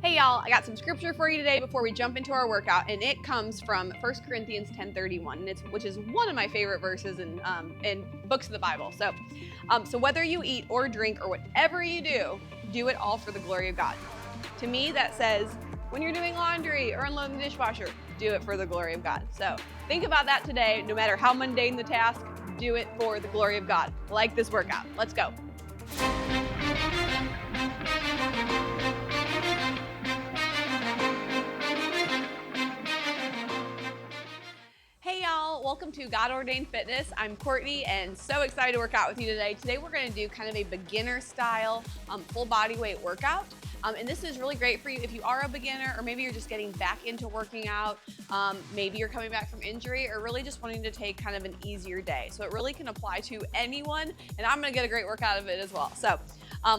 Hey y'all, I got some scripture for you today before we jump into our workout, and it comes from 1 Corinthians 10:31, which is one of my favorite verses in books of the Bible. So whether you eat or drink or whatever you do it all for the glory of God. To me, that says when you're doing laundry or unloading the dishwasher, do it for the glory of God. So think about that today. No matter how mundane the task, do it for the glory of God. Like this workout. Let's go. Hey y'all, welcome to God Ordained Fitness. I'm Courtney and so excited to work out with you today. Today we're going to do kind of a beginner style full body weight workout. And this is really great for you if you are a beginner, or maybe you're just getting back into working out. Maybe you're coming back from injury, or really just wanting to take kind of an easier day. So it really can apply to anyone, and I'm going to get a great workout of it as well. So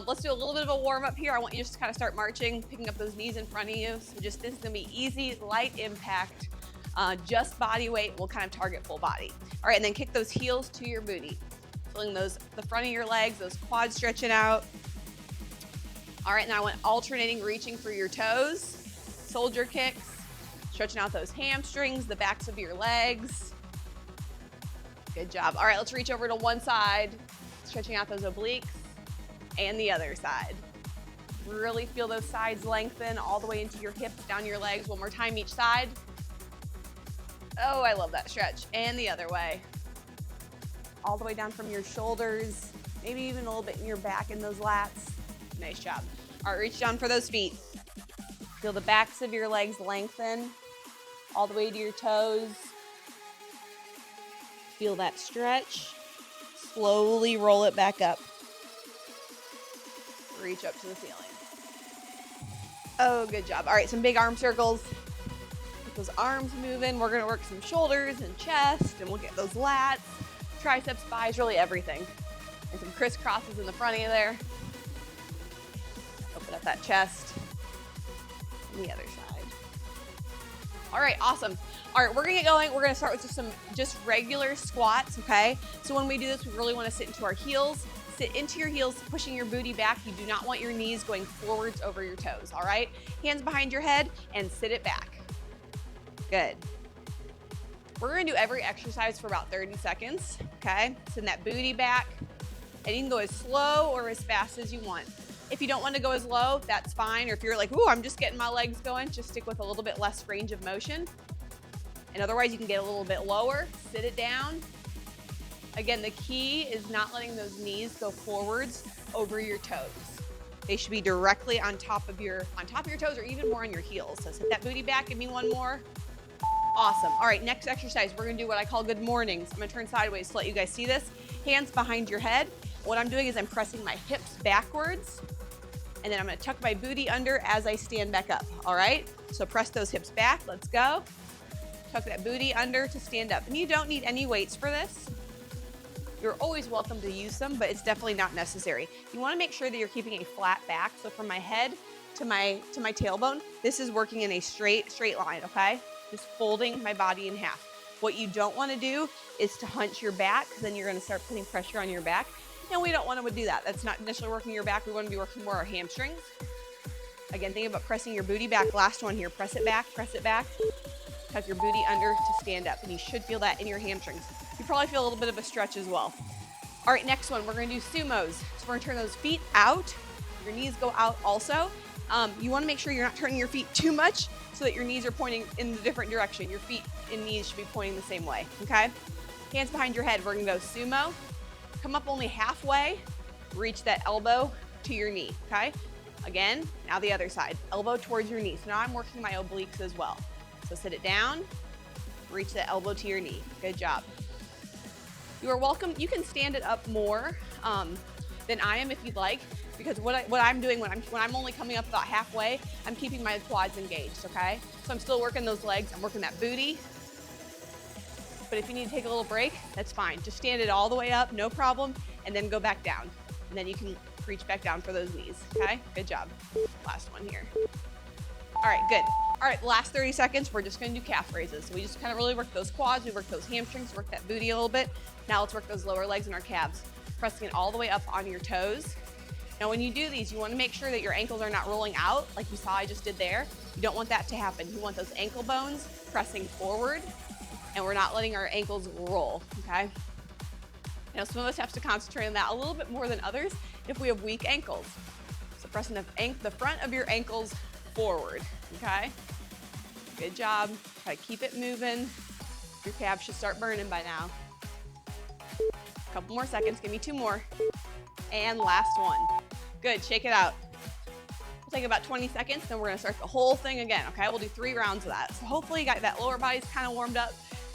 let's do a little bit of a warm up here. I want you just to kind of start marching, picking up those knees in front of you. So this is going to be easy, light impact. Just body weight will kind of target full body. All right, and then kick those heels to your booty. Feeling the front of your legs, those quads stretching out. All right, now I want alternating reaching for your toes, soldier kicks, stretching out those hamstrings, the backs of your legs. Good job. All right, let's reach over to one side, stretching out those obliques, and the other side. Really feel those sides lengthen all the way into your hips, down your legs. One more time each side. Oh, I love that stretch. And the other way. All the way down from your shoulders, maybe even a little bit in your back in those lats. Nice job. All right, reach down for those feet. Feel the backs of your legs lengthen all the way to your toes. Feel that stretch. Slowly roll it back up. Reach up to the ceiling. Oh, good job. All right, some big arm circles. Those arms moving. We're going to work some shoulders and chest, and we'll get those lats, triceps, thighs, really everything. And some crisscrosses in the front of you there. Open up that chest. And the other side. All right, awesome. All right, we're going to get going. We're going to start with just regular squats, okay? So when we do this, we really want to sit into our heels. Sit into your heels, pushing your booty back. You do not want your knees going forwards over your toes, all right? Hands behind your head and sit it back. Good. We're gonna do every exercise for about 30 seconds, okay? Send that booty back, and you can go as slow or as fast as you want. If you don't want to go as low, that's fine. Or if you're like, ooh, I'm just getting my legs going, just stick with a little bit less range of motion. And otherwise, you can get a little bit lower, sit it down. Again, the key is not letting those knees go forwards over your toes. They should be directly on top of your toes, or even more on your heels. So set that booty back, give me one more. Awesome. All right, next exercise, we're gonna do what I call good mornings. I'm gonna turn sideways to let you guys see this. Hands behind your head. What I'm doing is I'm pressing my hips backwards, and then I'm gonna tuck my booty under as I stand back up, all right? So press those hips back, let's go. Tuck that booty under to stand up. And you don't need any weights for this. You're always welcome to use some, but it's definitely not necessary. You wanna make sure that you're keeping a flat back. So from my head to my tailbone, this is working in a straight line, okay? Just folding my body in half. What you don't want to do is to hunch your back, because then you're going to start putting pressure on your back. And we don't want to do that. That's not initially working your back. We want to be working more our hamstrings. Again, think about pressing your booty back. Last one here. Press it back, press it back. Tuck your booty under to stand up. And you should feel that in your hamstrings. You probably feel a little bit of a stretch as well. All right, next one. We're going to do sumos. So we're going to turn those feet out. Your knees go out also. You want to make sure you're not turning your feet too much, so that your knees are pointing in the different direction. Your feet and knees should be pointing the same way, okay? Hands behind your head. We're gonna go sumo. Come up only halfway. Reach that elbow to your knee, okay? Again, now the other side. Elbow towards your knee. So now I'm working my obliques as well. So sit it down. Reach that elbow to your knee. Good job. You are welcome. You can stand it up more than I am if you'd like. Because what I'm doing when I'm only coming up about halfway, I'm keeping my quads engaged, okay? So I'm still working those legs, I'm working that booty. But if you need to take a little break, that's fine. Just stand it all the way up, no problem, and then go back down. And then you can reach back down for those knees, okay? Good job. Last one here. All right, good. All right, last 30 seconds, we're just gonna do calf raises. So we just kind of really work those quads, we work those hamstrings, work that booty a little bit. Now let's work those lower legs and our calves. Pressing it all the way up on your toes. Now, when you do these, you want to make sure that your ankles are not rolling out like you saw I just did there. You don't want that to happen. You want those ankle bones pressing forward, and we're not letting our ankles roll, okay? Now, some of us have to concentrate on that a little bit more than others if we have weak ankles. So pressing the front of your ankles forward, okay? Good job. Try to keep it moving. Your calves should start burning by now. A couple more seconds. Give me 2 more. And last one. Good. Shake it out. We'll take about 20 seconds, then we're going to start the whole thing again, okay? We'll do 3 rounds of that. So hopefully you got that lower body's kind of warmed up.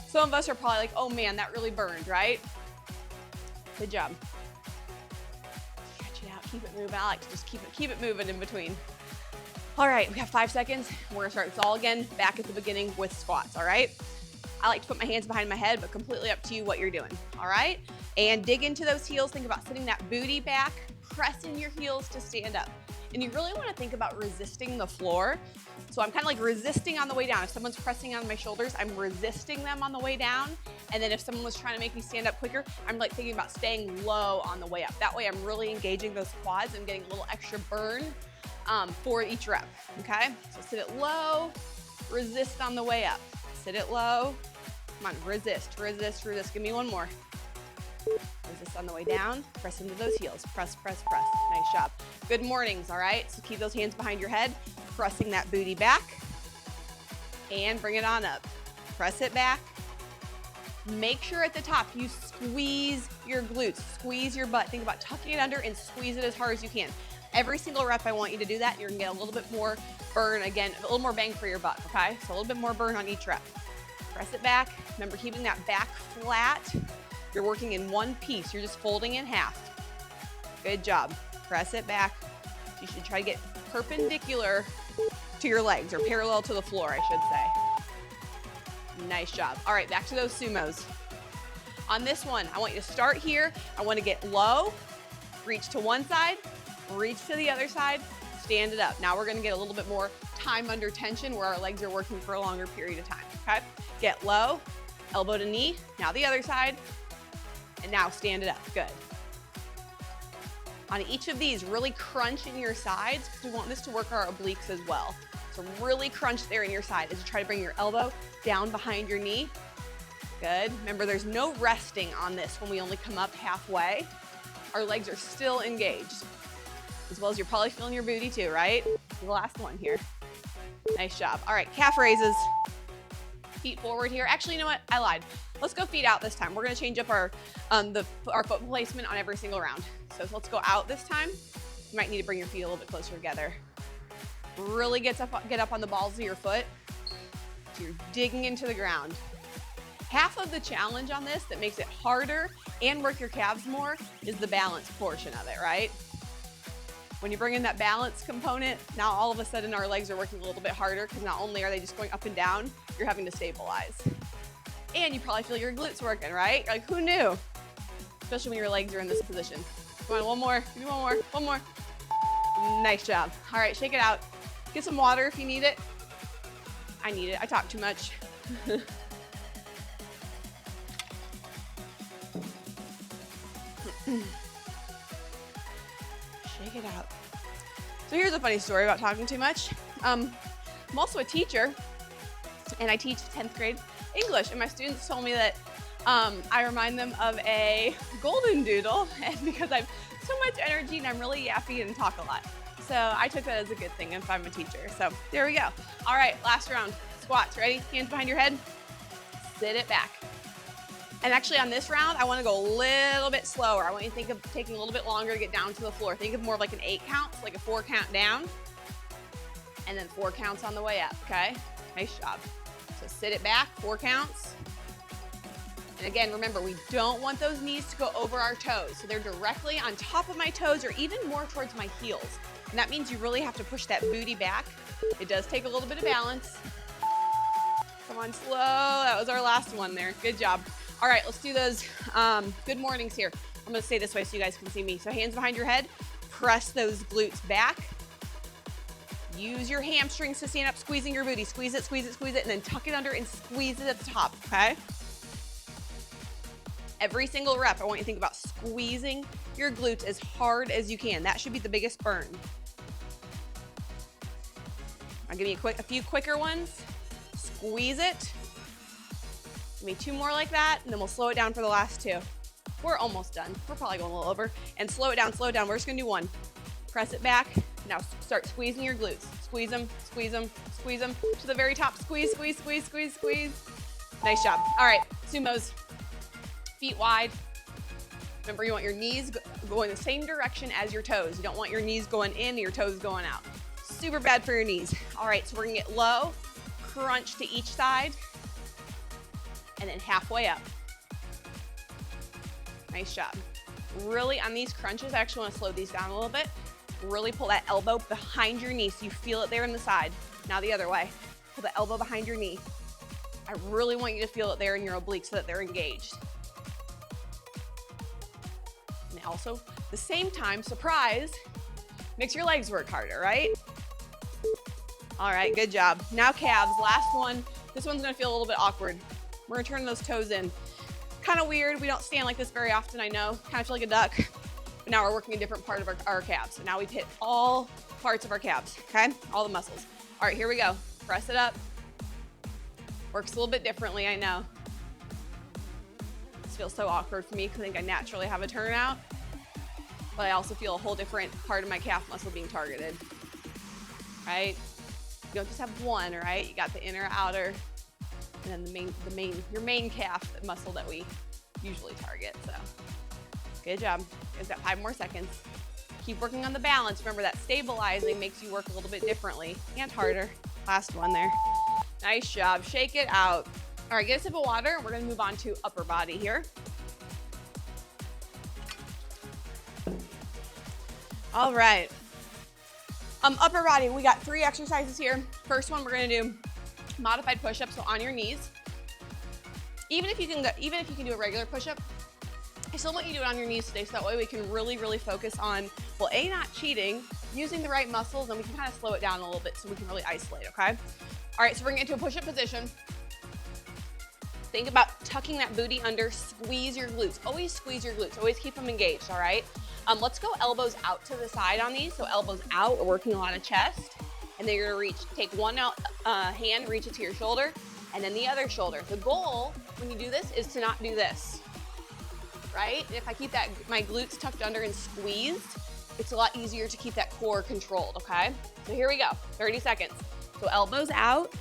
Some of us are probably like, oh man, that really burned, right? Good job. Stretch it out. Keep it moving. I like to just keep it moving in between. All right, we have 5 seconds. We're gonna start this all again back at the beginning with squats, all right? I like to put my hands behind my head, but completely up to you what you're doing, all right? And dig into those heels. Think about sitting that booty back, pressing your heels to stand up. And you really wanna think about resisting the floor. So I'm kind of like resisting on the way down. If someone's pressing on my shoulders, I'm resisting them on the way down. And then if someone was trying to make me stand up quicker, I'm like thinking about staying low on the way up. That way I'm really engaging those quads and getting a little extra burn for each rep, okay? So sit it low, resist on the way up. Sit it low, come on, resist, resist, resist. Give me 1 more. Resist on the way down, press into those heels. Press, press, press. Nice job. Good mornings, all right? So keep those hands behind your head, pressing that booty back, and bring it on up. Press it back. Make sure at the top you squeeze your glutes, squeeze your butt. Think about tucking it under and squeeze it as hard as you can. Every single rep, I want you to do that, and you're gonna get a little bit more burn, again, a little more bang for your buck, okay? So a little bit more burn on each rep. Press it back. Remember, keeping that back flat. You're working in one piece. You're just folding in half. Good job. Press it back. You should try to get perpendicular to your legs, or parallel to the floor, I should say. Nice job. All right, back to those sumos. On this one, I want you to start here. I want to get low, reach to one side, reach to the other side, stand it up. Now we're gonna get a little bit more time under tension where our legs are working for a longer period of time, okay? Get low, elbow to knee, now the other side, and now stand it up, good. On each of these, really crunch in your sides because we want this to work our obliques as well. So really crunch there in your side as you try to bring your elbow down behind your knee. Good, remember there's no resting on this when we only come up halfway. Our legs are still engaged. As well as you're probably feeling your booty too, right? The last one here. Nice job. All right, calf raises. Feet forward here. Actually, you know what? I lied. Let's go feet out this time. We're gonna change up our foot placement on every single round. So let's go out this time. You might need to bring your feet a little bit closer together. Really get up on the balls of your foot. So you're digging into the ground. Half of the challenge on this that makes it harder and work your calves more is the balance portion of it, right? When you bring in that balance component, now all of a sudden our legs are working a little bit harder because not only are they just going up and down, you're having to stabilize. And you probably feel your glutes working, right? You're like, who knew? Especially when your legs are in this position. Come on, 1 more, give me 1 more, 1 more. Nice job. All right, shake it out. Get some water if you need it. I need it, I talk too much. Shake it out. So here's a funny story about talking too much. I'm also a teacher, and I teach 10th grade English, and my students told me that I remind them of a golden doodle, and because I have so much energy and I'm really yappy and talk a lot. So I took that as a good thing if I'm a teacher. So there we go. All right, last round. Squats, ready? Hands behind your head. Sit it back. And actually on this round, I want to go a little bit slower. I want you to think of taking a little bit longer to get down to the floor. Think of more of like an 8 count, like a 4 count down, and then 4 counts on the way up, okay? Nice job. So sit it back, 4 counts. And again, remember, we don't want those knees to go over our toes. So they're directly on top of my toes or even more towards my heels. And that means you really have to push that booty back. It does take a little bit of balance. Come on, slow. That was our last one there. Good job. All right, let's do those good mornings here. I'm gonna stay this way so you guys can see me. So hands behind your head, press those glutes back. Use your hamstrings to stand up, squeezing your booty. Squeeze it, squeeze it, squeeze it, and then tuck it under and squeeze it at the top, okay? Every single rep, I want you to think about squeezing your glutes as hard as you can. That should be the biggest burn. I'll give you a few quicker ones. Squeeze it. Give me 2 more like that, and then we'll slow it down for the last 2. We're almost done. We're probably going a little over. And slow it down, slow it down. We're just gonna do 1. Press it back. Now start squeezing your glutes. Squeeze them, squeeze them, squeeze them to the very top. Squeeze, squeeze, squeeze, squeeze, squeeze. Nice job. All right, sumos. Feet wide. Remember, you want your knees going the same direction as your toes. You don't want your knees going in and your toes going out. Super bad for your knees. All right, so we're gonna get low, crunch to each side, and then halfway up. Nice job. Really, on these crunches, I actually wanna slow these down a little bit. Really pull that elbow behind your knee so you feel it there in the side. Now the other way. Pull the elbow behind your knee. I really want you to feel it there in your obliques so that they're engaged. And also, the same time, surprise, makes your legs work harder, right? All right, good job. Now calves, last one. This one's gonna feel a little bit awkward. We're gonna turn those toes in. Kind of weird, we don't stand like this very often, I know. Kind of feel like a duck. But now we're working a different part of our calves. So now we've hit all parts of our calves, okay? All the muscles. All right, here we go. Press it up. Works a little bit differently, I know. This feels so awkward for me because I think I naturally have a turnout. But I also feel a whole different part of my calf muscle being targeted, right? You don't just have one, right? You got the inner, outer, and then your main calf muscle that we usually target, so. Good job. You guys got 5 more seconds. Keep working on the balance. Remember that stabilizing makes you work a little bit differently and harder. Last one there. Nice job. Shake it out. All right, get a sip of water. We're gonna move on to upper body here. All right. Upper body, we got 3 exercises here. First one, we're gonna do modified push-ups, so on your knees. Even if you can do a regular push-up, I still want you to do it on your knees today so that way we can really, really focus on, well, A, not cheating, using the right muscles, and we can kind of slow it down a little bit so we can really isolate, okay? All right, so we're gonna get into a push-up position. Think about tucking that booty under, squeeze your glutes. Always squeeze your glutes, always keep them engaged, all right? Let's go elbows out to the side on these. So elbows out, we're working a lot of chest. And then you're gonna take one hand, reach it to your shoulder, and then the other shoulder. The goal when you do this is to not do this, right? And if I keep my glutes tucked under and squeezed, it's a lot easier to keep that core controlled, okay? So here we go, 30 seconds. So elbows out,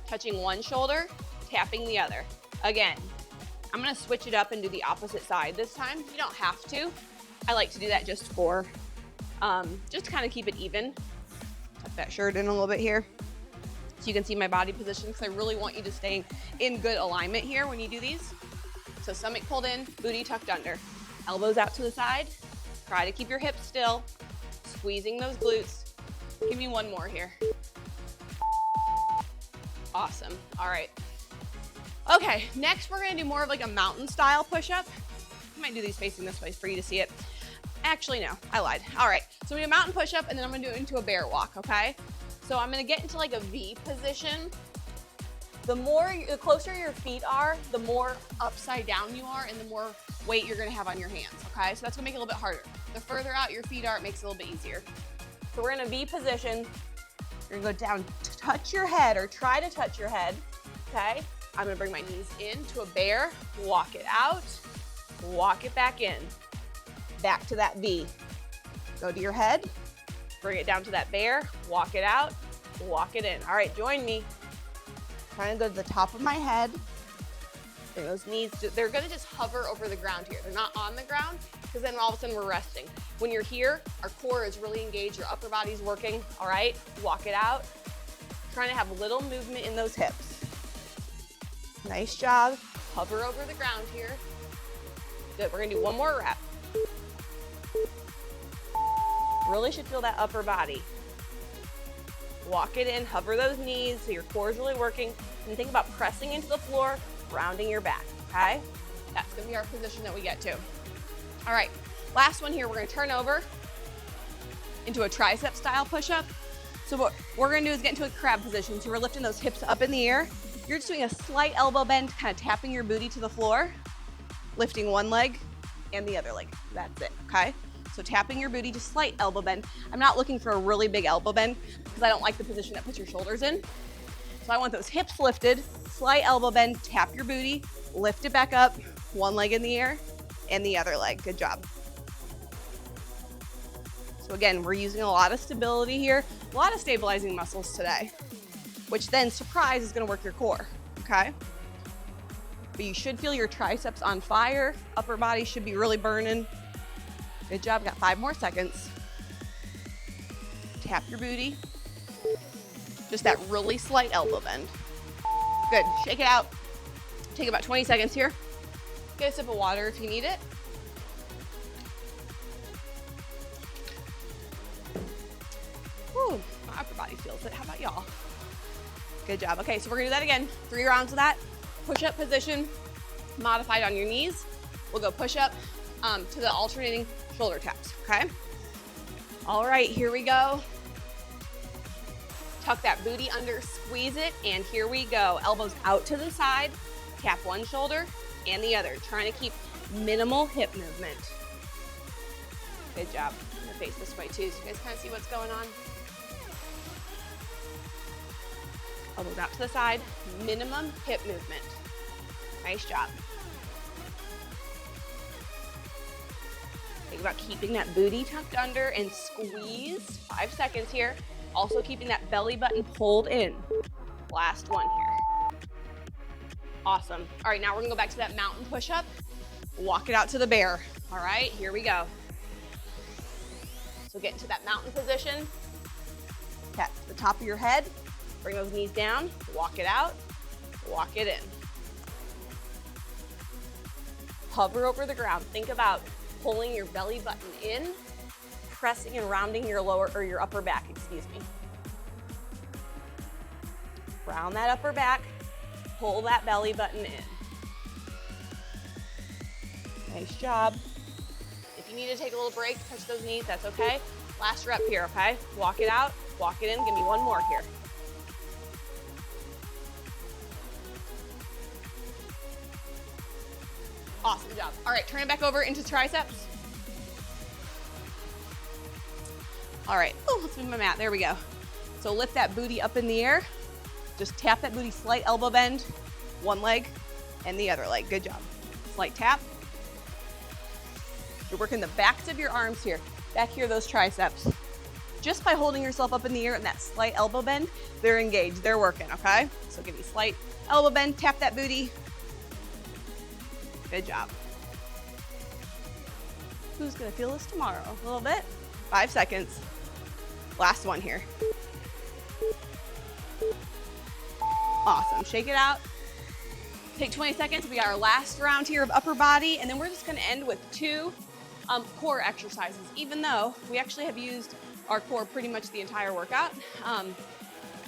touching one shoulder, tapping the other. Again, I'm gonna switch it up and do the opposite side this time. You don't have to. I like to do that just for, just to kind of keep it even. Tuck that shirt in a little bit here so you can see my body position because I really want you to stay in good alignment here when you do these. So stomach pulled in, booty tucked under. Elbows out to the side. Try to keep your hips still. Squeezing those glutes. Give me one more here. Awesome. All right. Okay, next we're gonna do more of like a mountain style push-up. I might do these facing this way for you to see it. Actually, no, I lied. All right, so we do a mountain push-up and then I'm gonna do it into a bear walk, okay? So I'm gonna get into like a V position. The closer your feet are, the more upside down you are and the more weight you're gonna have on your hands, okay? So that's gonna make it a little bit harder. The further out your feet are, it makes it a little bit easier. So we're in a V position. You're gonna go down, touch your head or try to touch your head, okay? I'm gonna bring my knees in to a bear, walk it out, walk it back in. Back to that V. Go to your head, bring it down to that bear, walk it out, walk it in. All right, join me. Trying to go to the top of my head. Bring those knees, they're gonna just hover over the ground here. They're not on the ground, because then all of a sudden we're resting. When you're here, our core is really engaged, your upper body's working, all right? Walk it out. Trying to have a little movement in those hips. Nice job. Hover over the ground here. Good, we're gonna do one more rep. Really should feel that upper body. Walk it in, hover those knees so your core is really working. And think about pressing into the floor, rounding your back, okay? That's gonna be our position that we get to. All right, last one here, we're gonna turn over into a tricep style push-up. So what we're gonna do is get into a crab position. So we're lifting those hips up in the air. You're just doing a slight elbow bend, kind of tapping your booty to the floor. lifting one leg and the other leg. That's it, okay? So tapping your booty, just slight elbow bend. I'm not looking for a really big elbow bend because I don't like the position that puts your shoulders in. So I want those hips lifted, slight elbow bend, tap your booty, lift it back up, one leg in the air and the other leg. Good job. So again, we're using a lot of stability here, a lot of stabilizing muscles today, which then, surprise, is gonna work your core, okay? But you should feel your triceps on fire, upper body should be really burning. Good job, got 5 more seconds. Tap your booty. Just that really slight elbow bend. Good, shake it out. Take about 20 seconds here. Get a sip of water if you need it. Whew, my upper body feels it. How about y'all? Good job. Okay, so we're gonna do that again. 3 rounds of that. Push-up position, modified on your knees. We'll go push-up to the alternating shoulder taps, okay? All right, here we go. Tuck that booty under, squeeze it, and here we go. Elbows out to the side, tap one shoulder and the other, trying to keep minimal hip movement. Good job. I'm gonna face this way too, so you guys kind of see what's going on. Elbows out to the side, minimum hip movement. Nice job. Think about keeping that booty tucked under and squeezed. 5 seconds here. Also keeping that belly button pulled in. Last one here. Awesome. All right, now we're gonna go back to that mountain push-up. Walk it out to the bear. All right, here we go. So get into that mountain position. Tap the top of your head. Bring those knees down. Walk it out. Walk it in. Hover over the ground. Think about pulling your belly button in, pressing and rounding your lower or your upper back, excuse me. Round that upper back, pull that belly button in. Nice job. If you need to take a little break, touch those knees, that's okay. Last rep here, okay? Walk it out, walk it in, give me one more here. Awesome job. All right, turn it back over into triceps. All right, oh, let's move my mat, there we go. So lift that booty up in the air. Just tap that booty, slight elbow bend, one leg and the other leg, good job. Slight tap. You're working the backs of your arms here. Back here, those triceps. Just by holding yourself up in the air and that slight elbow bend, they're engaged, they're working, okay? So give me slight elbow bend, tap that booty. Good job. Who's gonna feel this tomorrow? A little bit? 5 seconds. Last one here. Awesome, shake it out. Take 20 seconds, we got our last round here of upper body, and then we're just gonna end with 2 core exercises, even though we actually have used our core pretty much the entire workout.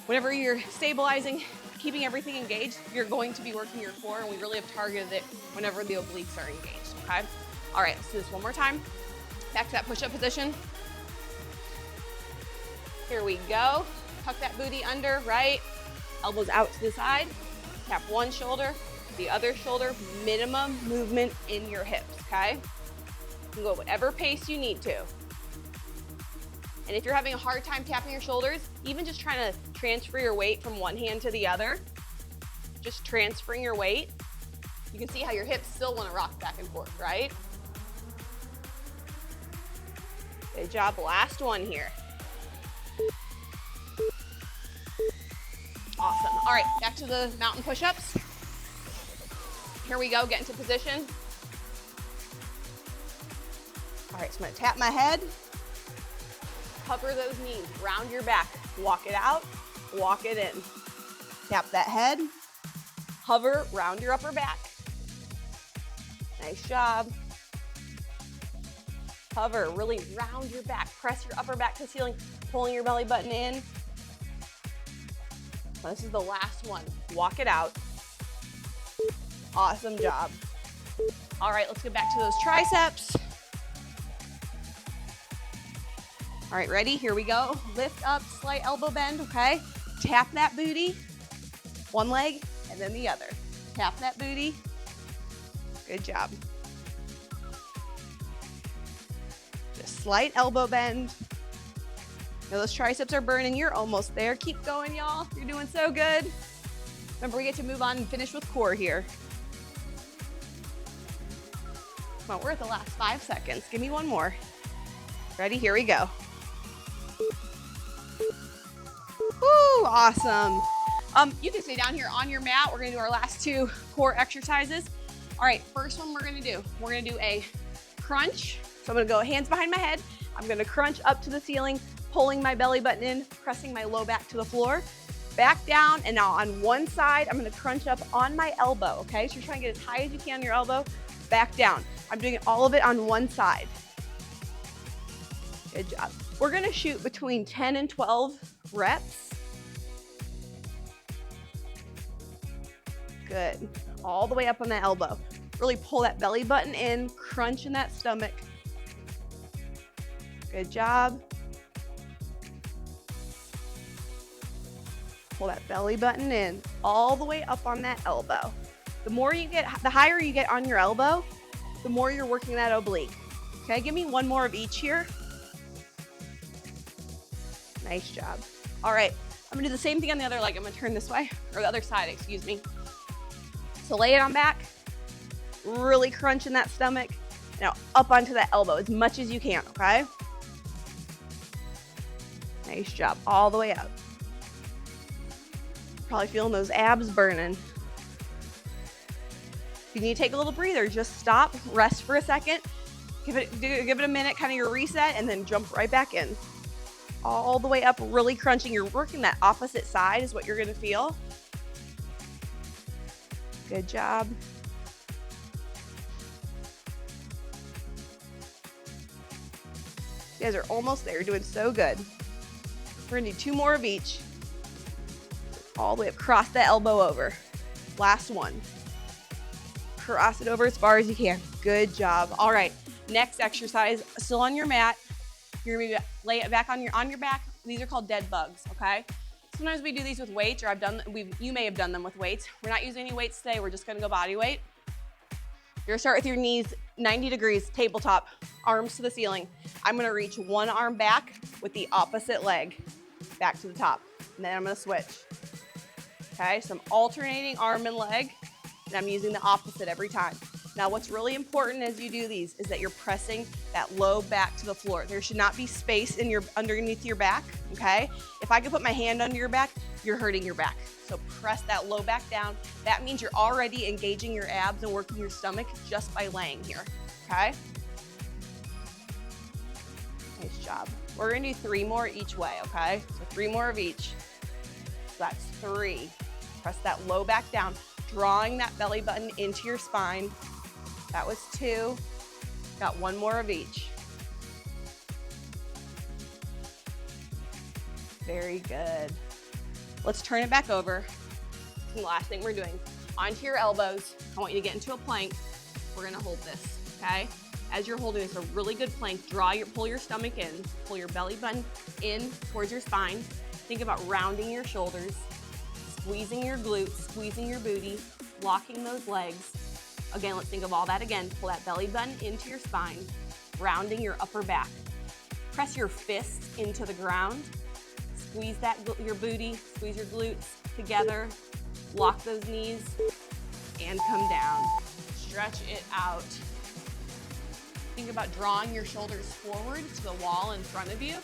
Whenever you're stabilizing, keeping everything engaged, you're going to be working your core, and we really have targeted it whenever the obliques are engaged, okay? All right, let's do this one more time. Back to that push-up position. Here we go. Tuck that booty under, right? Elbows out to the side. Tap one shoulder, the other shoulder, minimum movement in your hips, okay? You can go whatever pace you need to. And if you're having a hard time tapping your shoulders, even just trying to transfer your weight from one hand to the other, just transferring your weight, you can see how your hips still want to rock back and forth, right? Good job, last one here. Awesome. All right, back to the mountain push-ups. Here we go, get into position. All right, so I'm gonna tap my head, cover those knees, round your back, walk it out, walk it in. Tap that head, hover, round your upper back. Nice job. Hover, really round your back, press your upper back to the ceiling, pulling your belly button in. This is the last one. Walk it out. Awesome job. All right, let's get back to those triceps. All right, ready? Here we go. Lift up, slight elbow bend, okay? Tap that booty, one leg, and then the other. Tap that booty. Good job. slight elbow bend. Now those triceps are burning. You're almost there. Keep going, y'all. You're doing so good. Remember, we get to move on and finish with core here. Come on, we're at the last 5 seconds. Give me one more. Ready? Here we go. Woo, awesome. You can stay down here on your mat. We're gonna do our last 2 core exercises. All right, first one we're gonna do a crunch. So I'm gonna go hands behind my head. I'm gonna crunch up to the ceiling, pulling my belly button in, pressing my low back to the floor, back down, and now on one side, I'm gonna crunch up on my elbow, okay? So you're trying to get as high as you can on your elbow, back down. I'm doing all of it on one side. Good job. We're gonna shoot between 10 and 12 reps. Good. All the way up on that elbow. Really pull that belly button in, crunch in that stomach. Good job. Pull that belly button in, all the way up on that elbow. The more you get, the higher you get on your elbow, the more you're working that oblique. Okay, give me one more of each here. Nice job. All right, I'm gonna do the same thing on the other leg. I'm gonna turn this way, or the other side, excuse me. So lay it on back, really crunch in that stomach. Now up onto that elbow as much as you can, okay? Nice job, all the way up. Probably feeling those abs burning. If you need to take a little breather, just stop, rest for a second, give it a minute, kind of your reset, and then jump right back in. All the way up, really crunching. You're working that opposite side is what you're gonna feel. Good job. You guys are almost there. You're doing so good. We're gonna do 2 more of each. All the way up, cross that elbow over. Last one. Cross it over as far as you can. Good job. All right, next exercise, still on your mat. You're gonna lay it back on your back. These are called dead bugs, okay? Sometimes we do these with weights, or you may have done them with weights. We're not using any weights today. We're just gonna go body weight. You're gonna start with your knees 90 degrees, tabletop, arms to the ceiling. I'm gonna reach one arm back with the opposite leg, back to the top. And then I'm gonna switch. Okay, so I'm alternating arm and leg, and I'm using the opposite every time. Now, what's really important as you do these is that you're pressing that low back to the floor. There should not be space underneath your back, okay? If I could put my hand under your back, you're hurting your back. So press that low back down. That means you're already engaging your abs and working your stomach just by laying here, okay? Nice job. We're gonna do 3 more each way, okay? So 3 more of each. So that's 3. Press that low back down, drawing that belly button into your spine. That was 2. Got 1 more of each. Very good. Let's turn it back over. And the last thing we're doing, onto your elbows. I want you to get into a plank. We're gonna hold this, okay? As you're holding this, a really good plank, pull your stomach in, pull your belly button in towards your spine. Think about rounding your shoulders, squeezing your glutes, squeezing your booty, locking those legs. Again, let's think of all that again. Pull that belly button into your spine, rounding your upper back. Press your fists into the ground. Squeeze your booty, squeeze your glutes together. Lock those knees and come down. Stretch it out. Think about drawing your shoulders forward to the wall in front of you.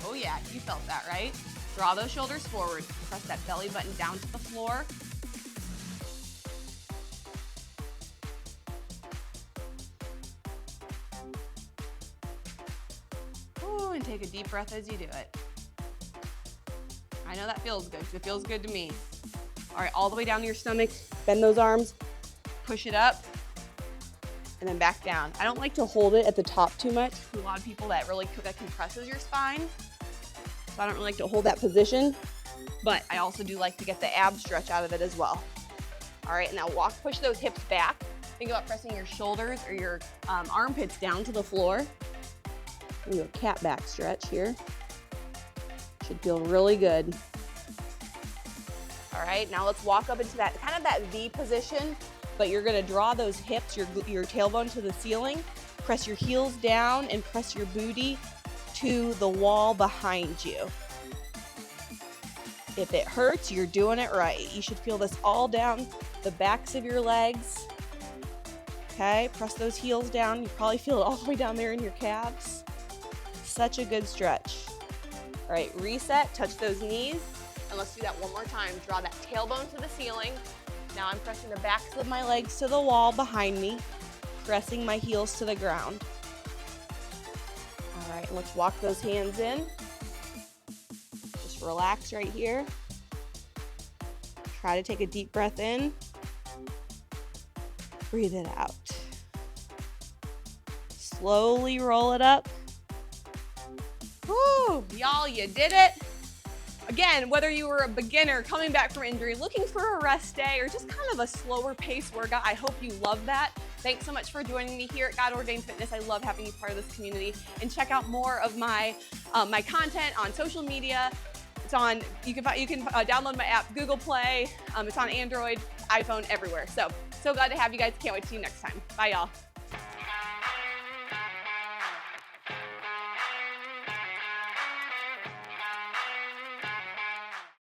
Oh yeah, you felt that, right? Draw those shoulders forward. Press that belly button down to the floor. Ooh, and take a deep breath as you do it. I know that feels good, because it feels good to me. All right, all the way down to your stomach. Bend those arms, push it up, and then back down. I don't like to hold it at the top too much. A lot of people that compresses your spine. So I don't really like to hold that position, but I also do like to get the ab stretch out of it as well. All right, now push those hips back. Think about pressing your shoulders or your armpits down to the floor. Do a cat back stretch here. Should feel really good. All right, now let's walk up into that V position, but you're gonna draw those hips, your tailbone to the ceiling, Press your heels down and press your booty to the wall behind you. If it hurts, you're doing it right. You should feel this all down the backs of your legs. Okay, press those heels down. You probably feel it all the way down there in your calves. Such a good stretch. All right, reset, touch those knees, and let's do that one more time. Draw that tailbone to the ceiling. Now I'm pressing the backs of my legs to the wall behind me, pressing my heels to the ground. All right, let's walk those hands in. Just relax right here. Try to take a deep breath in. Breathe it out. Slowly roll it up. Woo, y'all, you did it. Again, whether you were a beginner coming back from injury, looking for a rest day, or just kind of a slower paced workout, I hope you love that. Thanks so much for joining me here at God Ordained Fitness. I love having you part of this community. And check out more of my my content on social media. It's on, you can download my app, Google Play. It's on Android, iPhone, everywhere. So glad to have you guys. Can't wait to see you next time. Bye, y'all.